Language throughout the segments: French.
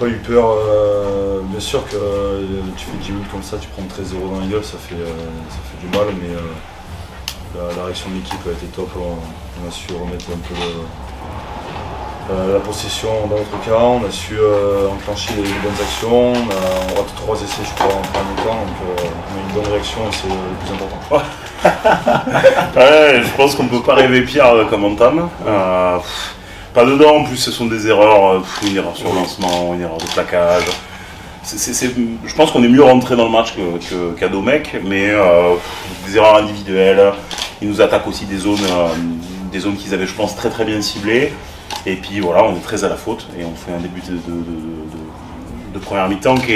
pas eu peur. Bien sûr que tu fais 10 minutes comme ça, tu prends 13-0 dans la gueule, ça fait du mal, mais la réaction de l'équipe a été top. On a su remettre un peu la possession dans notre camp, on a su enclencher les bonnes actions, on rate 3 essais je crois en premier temps, donc on a une bonne réaction et c'est le plus important. Ouais, je pense qu'on peut pas rêver pire comme entame. Pas dedans, en plus ce sont des erreurs, une erreur sur lancement, une erreur de plaquage. Je pense qu'on est mieux rentré dans le match qu'à Domecq, mais des erreurs individuelles. Ils nous attaquent aussi des zones qu'ils avaient, je pense, très très bien ciblées. Et puis voilà, on est très à la faute et on fait un début de première mi-temps qui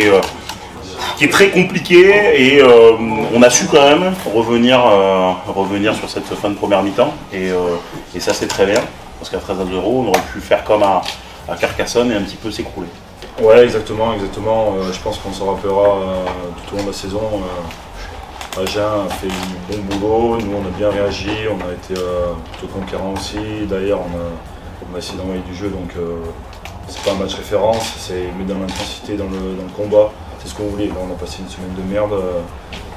est très compliqué et on a su quand même revenir sur cette fin de première mi-temps et ça c'est très bien parce qu'à 13-0 on aurait pu faire comme à Carcassonne et un petit peu s'écrouler. Ouais, exactement. Je pense qu'on s'en rappellera tout au long de la saison. Agen a fait du bon boulot, nous on a bien réagi, on a été plutôt conquérants aussi. D'ailleurs on a essayé d'envoyer du jeu, donc c'est pas un match référence, c'est mettre dans l'intensité, dans le combat, c'est ce qu'on voulait. Là, on a passé une semaine de merde,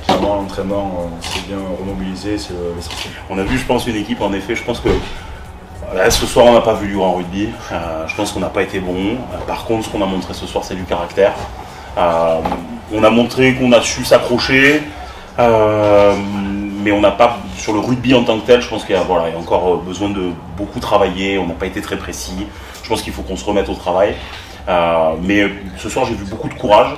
clairement l'entraînement s'est bien remobilisé, c'est l'essentiel. On a vu, je pense, une équipe, en effet, je pense que là, ce soir on n'a pas vu du grand rugby, je pense qu'on n'a pas été bon. Par contre, ce qu'on a montré ce soir, c'est du caractère. On a montré qu'on a su s'accrocher, mais on n'a pas, sur le rugby en tant que tel, je pense qu'il y a encore besoin de beaucoup travailler, on n'a pas été très précis, je pense qu'il faut qu'on se remette au travail. Mais ce soir j'ai vu beaucoup de courage,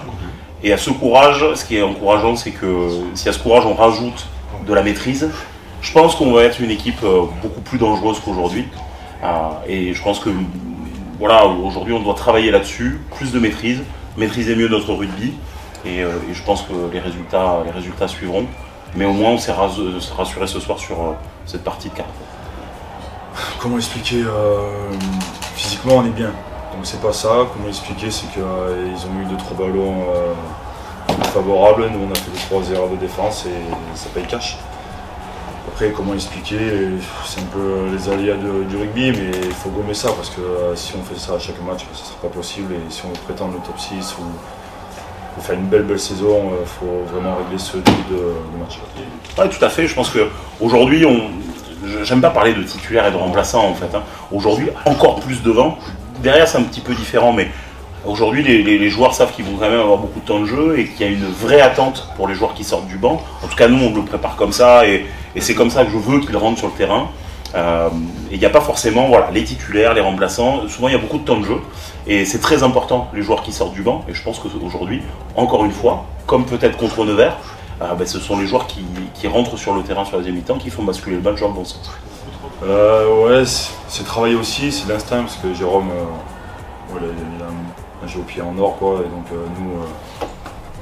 et à ce courage, ce qui est encourageant, c'est que si à ce courage on rajoute de la maîtrise, je pense qu'on va être une équipe beaucoup plus dangereuse qu'aujourd'hui. Et je pense que voilà, aujourd'hui on doit travailler là-dessus, plus de maîtrise, maîtriser mieux notre rugby, et je pense que les résultats suivront. Mais au moins on s'est rassuré ce soir sur cette partie de caractère. Comment expliquer physiquement on est bien, donc c'est pas ça. Comment expliquer, c'est qu'ils ont eu 2-3 ballons favorables, nous on a fait 2-3 erreurs de défense et ça paye cash. Après comment expliquer, c'est un peu les aléas du rugby, mais il faut gommer ça parce que si on fait ça à chaque match, ça sera pas possible, et si on veut prétendre le top 6 ou faire une belle saison, il faut vraiment régler ce type de match. Oui, tout à fait. Je pense qu'aujourd'hui, j'aime pas parler de titulaire et de remplaçant en fait. Aujourd'hui, encore plus devant. Derrière, c'est un petit peu différent, mais aujourd'hui, les joueurs savent qu'ils vont quand même avoir beaucoup de temps de jeu et qu'il y a une vraie attente pour les joueurs qui sortent du banc. En tout cas, nous, on le prépare comme ça et c'est comme ça que je veux qu'ils rentrent sur le terrain. Et il n'y a pas forcément les titulaires, les remplaçants. Souvent, il y a beaucoup de temps de jeu. Et c'est très important, les joueurs qui sortent du banc. Et je pense qu'aujourd'hui, encore une fois, comme peut-être contre Nevers, ce sont les joueurs qui rentrent sur le terrain sur la deuxième mi-temps qui font basculer le match dans le bon sens. Ouais, c'est travailler aussi, c'est l'instinct, parce que Jérôme, il a un jeu au pied en or, quoi. Et donc nous,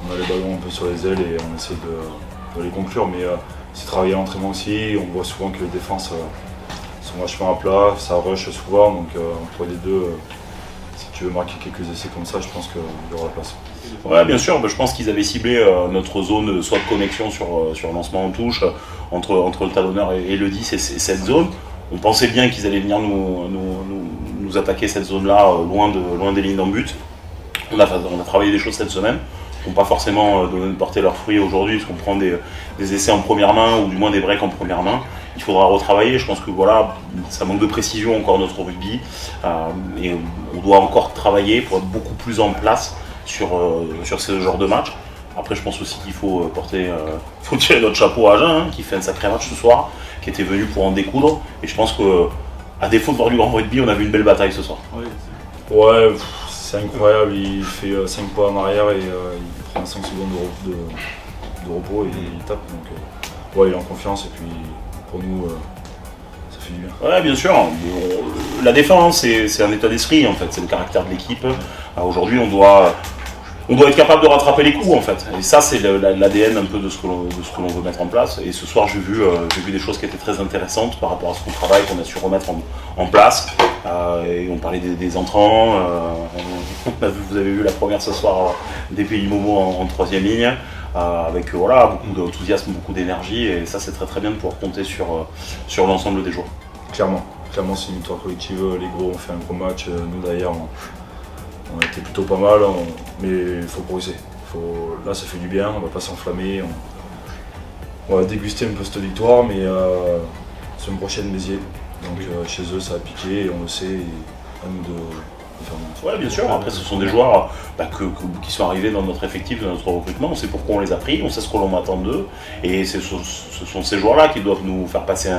on a les ballons un peu sur les ailes et on essaie de les conclure. Mais c'est travailler à l'entraînement aussi. On voit souvent que les défenses sont vachement à plat, ça rush souvent. Donc entre les deux, si tu veux marquer quelques essais comme ça, je pense qu'il y aura la place. Ouais, bien sûr, je pense qu'ils avaient ciblé notre zone soit de connexion sur lancement en touche, entre le talonneur et le 10 et cette zone. On pensait bien qu'ils allaient venir nous attaquer cette zone-là, loin des lignes d'en but. On a travaillé des choses cette semaine qui n'ont pas forcément porté leurs fruits aujourd'hui, parce qu'on prend des essais en première main, ou du moins des breaks en première main. Il faudra retravailler, je pense que ça manque de précision encore notre rugby, et on doit encore travailler pour être beaucoup plus en place sur ce genre de match. Après, je pense aussi qu'il faut tirer notre chapeau à Agen, qui fait un sacré match ce soir, qui était venu pour en découdre. Et je pense qu'à défaut de voir du grand rugby, on a vu une belle bataille ce soir. Ouais, c'est incroyable. Il fait 5 pas en arrière et il prend 5 secondes de repos et il tape. Donc, il est en confiance et puis pour nous, ça fait du bien. Ouais, bien sûr. La défense, c'est un état d'esprit en fait, c'est le caractère de l'équipe. Aujourd'hui, on doit être capable de rattraper les coups en fait. Et ça, c'est l'ADN un peu de ce que l'on veut mettre en place. Et ce soir, j'ai vu des choses qui étaient très intéressantes par rapport à ce qu'on travaille, qu'on a su remettre en place. Et on parlait des entrants. Vous avez vu la première ce soir des Pays Momo en troisième ligne. Avec beaucoup d'enthousiasme, beaucoup d'énergie. Et ça, c'est très très bien de pouvoir compter sur l'ensemble des joueurs. Clairement, c'est une victoire collective. Les gros ont fait un gros match. Nous, d'ailleurs, On a été plutôt pas mal, mais il faut progresser. Là, ça fait du bien, on va pas s'enflammer. On va déguster un peu cette victoire, mais semaine prochaine, Béziers. Donc chez eux, ça a piqué et on le sait. À nous de faire mieux. Ouais, bien sûr. Après, ce sont des joueurs qui sont arrivés dans notre effectif, dans notre recrutement. On sait pourquoi on les a pris, on sait ce que l'on attend d'eux. Et ce sont ces joueurs-là qui doivent nous faire passer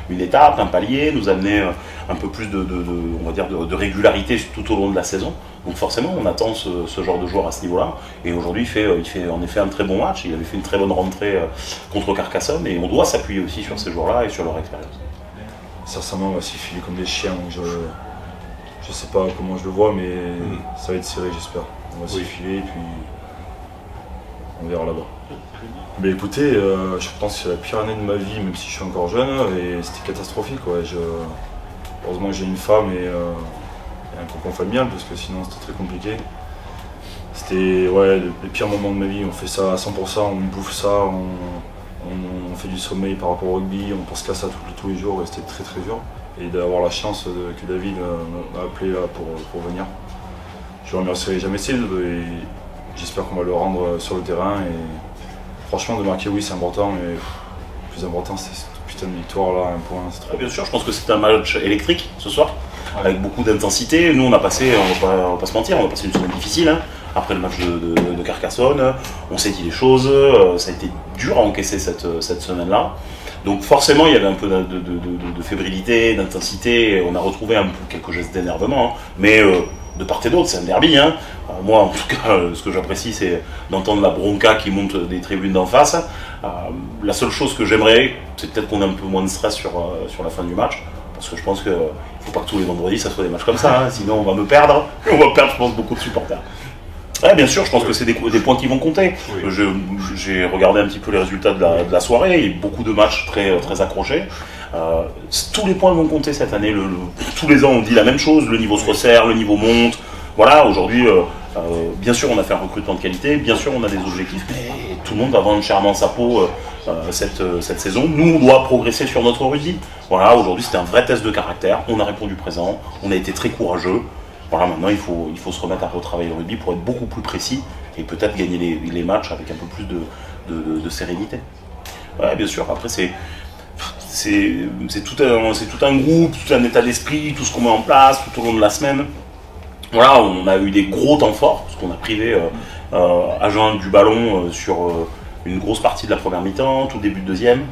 une étape, un palier, nous amener un peu plus on va dire de régularité tout au long de la saison. Donc forcément, on attend ce genre de joueur à ce niveau-là. Et aujourd'hui, il fait en effet un très bon match. Il avait fait une très bonne rentrée contre Carcassonne. Et on doit s'appuyer aussi sur ces joueurs-là et sur leur expérience. Sincèrement, on va s'y filer comme des chiens. Donc je sais pas comment je le vois, mais ça va être serré, j'espère. On va s'y filer et puis on verra là-bas. Mais écoutez, je pense que c'est la pire année de ma vie, même si je suis encore jeune, et c'était catastrophique. Ouais. Heureusement que j'ai une femme et un cocon familial, parce que sinon c'était très compliqué. C'était les pires moments de ma vie. On fait ça à 100%, on bouffe ça, on fait du sommeil par rapport au rugby, on pense qu'à ça tous les jours et c'était très très dur. Et d'avoir la chance que David m'a appelé là pour venir. Je le remercierai jamais s'il et j'espère qu'on va le rendre sur le terrain. Et franchement, de marquer, oui, c'est important, mais le plus important, c'est cette putain de victoire là, un point. C'est trop bien sûr, je pense que c'est un match électrique ce soir, avec beaucoup d'intensité. Nous, on a passé, on va pas se mentir, on a passé une semaine difficile. Après le match de Carcassonne, on s'est dit les choses, ça a été dur à encaisser cette semaine-là. Donc forcément, il y avait un peu de fébrilité, d'intensité, on a retrouvé un peu quelques gestes d'énervement, mais de part et d'autre, c'est un derby. Moi, en tout cas, ce que j'apprécie, c'est d'entendre la bronca qui monte des tribunes d'en face. La seule chose que j'aimerais, c'est peut-être qu'on ait un peu moins de stress sur la fin du match, parce que je pense qu'il ne faut pas que tous les vendredis, ça soit des matchs comme ça, sinon on va me perdre, et on va perdre, je pense, beaucoup de supporters. Ouais, bien sûr, je pense que c'est des points qui vont compter. Oui. J'ai regardé un petit peu les résultats de la soirée, il y a eu beaucoup de matchs très accrochés. Tous les points vont compter cette année. Tous les ans, on dit la même chose, le niveau se resserre, le niveau monte. Voilà, aujourd'hui, bien sûr, on a fait un recrutement de qualité, bien sûr, on a des objectifs, mais tout le monde va vendre chèrement sa peau cette saison. Nous, on doit progresser sur notre rugby. Voilà, aujourd'hui, c'était un vrai test de caractère. On a répondu présent, on a été très courageux. Voilà, maintenant il faut se remettre à retravailler le rugby pour être beaucoup plus précis et peut-être gagner les matchs avec un peu plus de sérénité. Ouais, bien sûr, après c'est tout un groupe, tout un état d'esprit, tout ce qu'on met en place tout au long de la semaine. Voilà, on a eu des gros temps forts, parce qu'on a privé Agen du ballon sur une grosse partie de la première mi-temps, tout début de deuxième.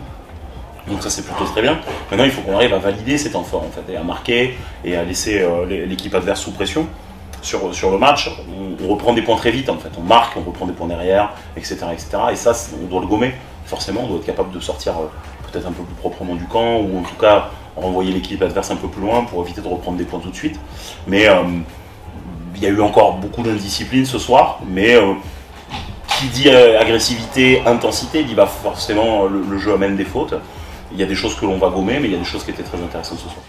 Donc ça c'est plutôt très bien. Maintenant il faut qu'on arrive à valider ces temps forts en fait, et à marquer et à laisser l'équipe adverse sous pression sur le match. On reprend des points très vite en fait, on marque, on reprend des points derrière, etc. Et ça on doit le gommer, forcément, on doit être capable de sortir peut-être un peu plus proprement du camp, ou en tout cas renvoyer l'équipe adverse un peu plus loin pour éviter de reprendre des points tout de suite. Mais il y a eu encore beaucoup d'indiscipline ce soir, mais qui dit agressivité, intensité, dit forcément le jeu amène des fautes. Il y a des choses que l'on va gommer, mais il y a des choses qui étaient très intéressantes ce soir.